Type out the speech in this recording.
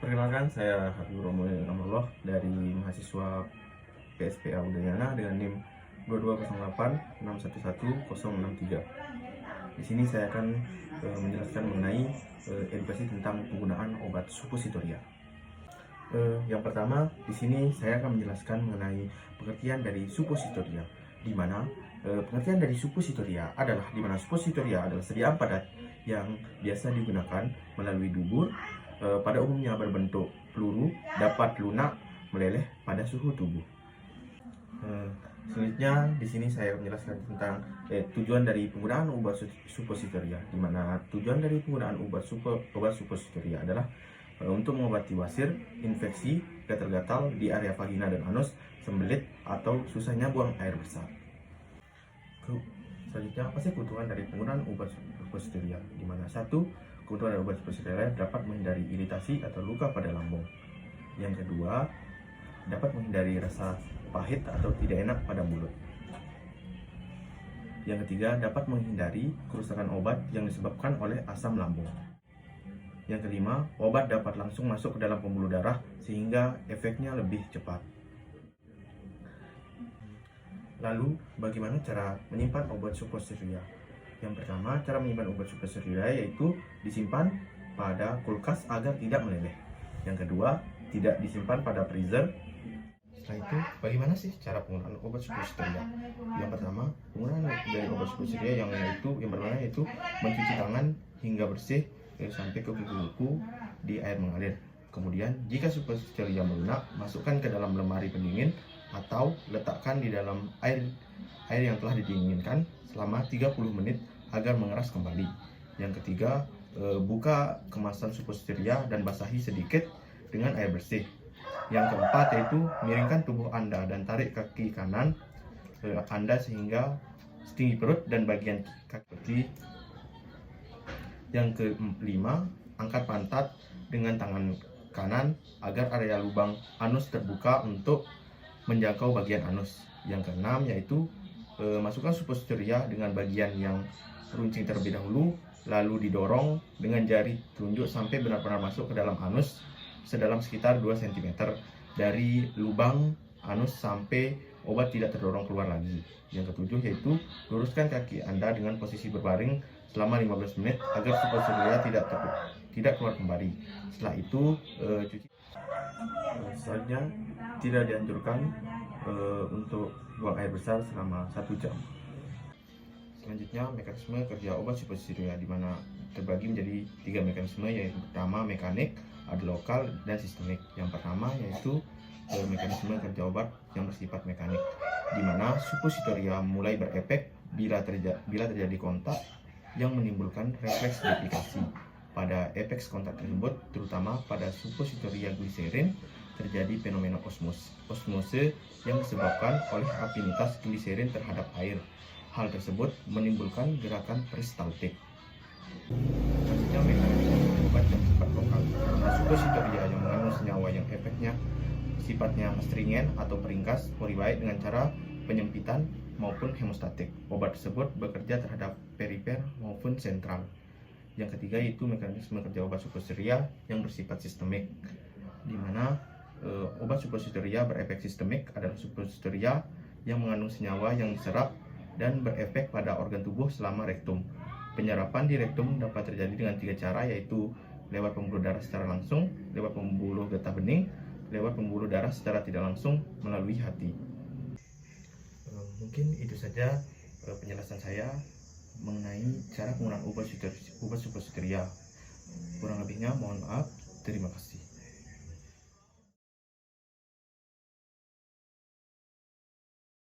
Perkenalkan, saya Habibur Romoyo Amarullah dari mahasiswa PSPA Udayana dengan NIM 2208611063. Di sini saya akan menjelaskan mengenai edukasi tentang penggunaan obat suppositoria. Yang pertama, di sini saya akan menjelaskan mengenai pengertian dari suppositoria, di mana pengertian dari suppositoria adalah di mana suppositoria adalah sediaan padat yang biasa digunakan melalui dubur, pada umumnya berbentuk peluru, dapat lunak meleleh pada suhu tubuh. Selanjutnya di sini saya menjelaskan tentang tujuan dari penggunaan obat suppositoria, di mana tujuan dari penggunaan obat suppositoria adalah untuk mengobati wasir, infeksi, gatal-gatal di area vagina dan anus, sembelit atau susahnya buang air besar. Selanjutnya, apa sih keuntungan dari penggunaan obat suppositoria? Di mana satu, keuntungan dari obat suppositoria dapat menghindari iritasi atau luka pada lambung. Yang kedua, dapat menghindari rasa pahit atau tidak enak pada mulut. Yang ketiga, dapat menghindari kerusakan obat yang disebabkan oleh asam lambung. Yang kelima, obat dapat langsung masuk ke dalam pembuluh darah sehingga efeknya lebih cepat. Lalu, bagaimana cara menyimpan obat suppositoria? Yang pertama, cara menyimpan obat suppositoria yaitu disimpan pada kulkas agar tidak meleleh. Yang kedua, tidak disimpan pada freezer. Setelah itu, bagaimana sih cara penggunaan obat suppositoria? Yang pertama, penggunaan dari obat suppositoria yang pertama yaitu mencuci tangan hingga bersih sampai ke kuku-kuku di air mengalir. Kemudian, jika suppositoria melunak, masukkan ke dalam lemari pendingin atau letakkan di dalam air yang telah didinginkan selama 30 menit agar mengeras kembali. Yang ketiga, buka kemasan suppositoria dan basahi sedikit dengan air bersih. Yang keempat yaitu miringkan tubuh Anda dan tarik kaki kanan Anda sehingga setinggi perut dan bagian kaki. Yang kelima, angkat pantat dengan tangan kanan agar area lubang anus terbuka untuk menjangkau bagian anus. Yang keenam yaitu masukkan suppositoria dengan bagian yang runcing terlebih dahulu, lalu didorong dengan jari telunjuk sampai benar-benar masuk ke dalam anus sedalam sekitar 2 cm dari lubang anus sampai obat tidak terdorong keluar lagi. Yang ketujuh yaitu luruskan kaki Anda dengan posisi berbaring selama 15 menit agar suppositoria tidak keluar kembali. Setelah itu cuci. Selanjutnya, tidak dianjurkan untuk buang air besar selama 1 jam. Selanjutnya, mekanisme kerja obat suppositoria di mana terbagi menjadi 3 mekanisme, yaitu pertama mekanik, ada lokal, dan sistemik. Yang pertama yaitu mekanisme kerja obat yang bersifat mekanik, di mana suppositoria mulai berefek bila terjadi kontak yang menimbulkan refleks deplikasi. Pada efek kontak tersebut, terutama pada suppositoria gliserin, terjadi fenomena osmose yang disebabkan oleh afinitas gliserin terhadap air. Hal tersebut menimbulkan gerakan peristaltik. Selanjutnya, mekanisme obat yang sifat lokal, karena suppositoria yang mengandung senyawa yang efeknya sifatnya astringen atau peringkas poribaik dengan cara penyempitan maupun hemostatik. Obat tersebut bekerja terhadap perifer maupun sentral. Yang ketiga yaitu mekanisme kerja obat suppositoria yang bersifat sistemik, di mana obat suppositoria berefek sistemik adalah suppositoria yang mengandung senyawa yang diserap dan berefek pada organ tubuh selama rektum. Penyerapan di rektum dapat terjadi dengan 3 cara, yaitu lewat pembuluh darah secara langsung, lewat pembuluh getah bening, lewat pembuluh darah secara tidak langsung melalui hati. Mungkin itu saja penjelasan saya mengenai cara penggunaan obat suppositoria. Kurang lebihnya mohon maaf. Terima kasih.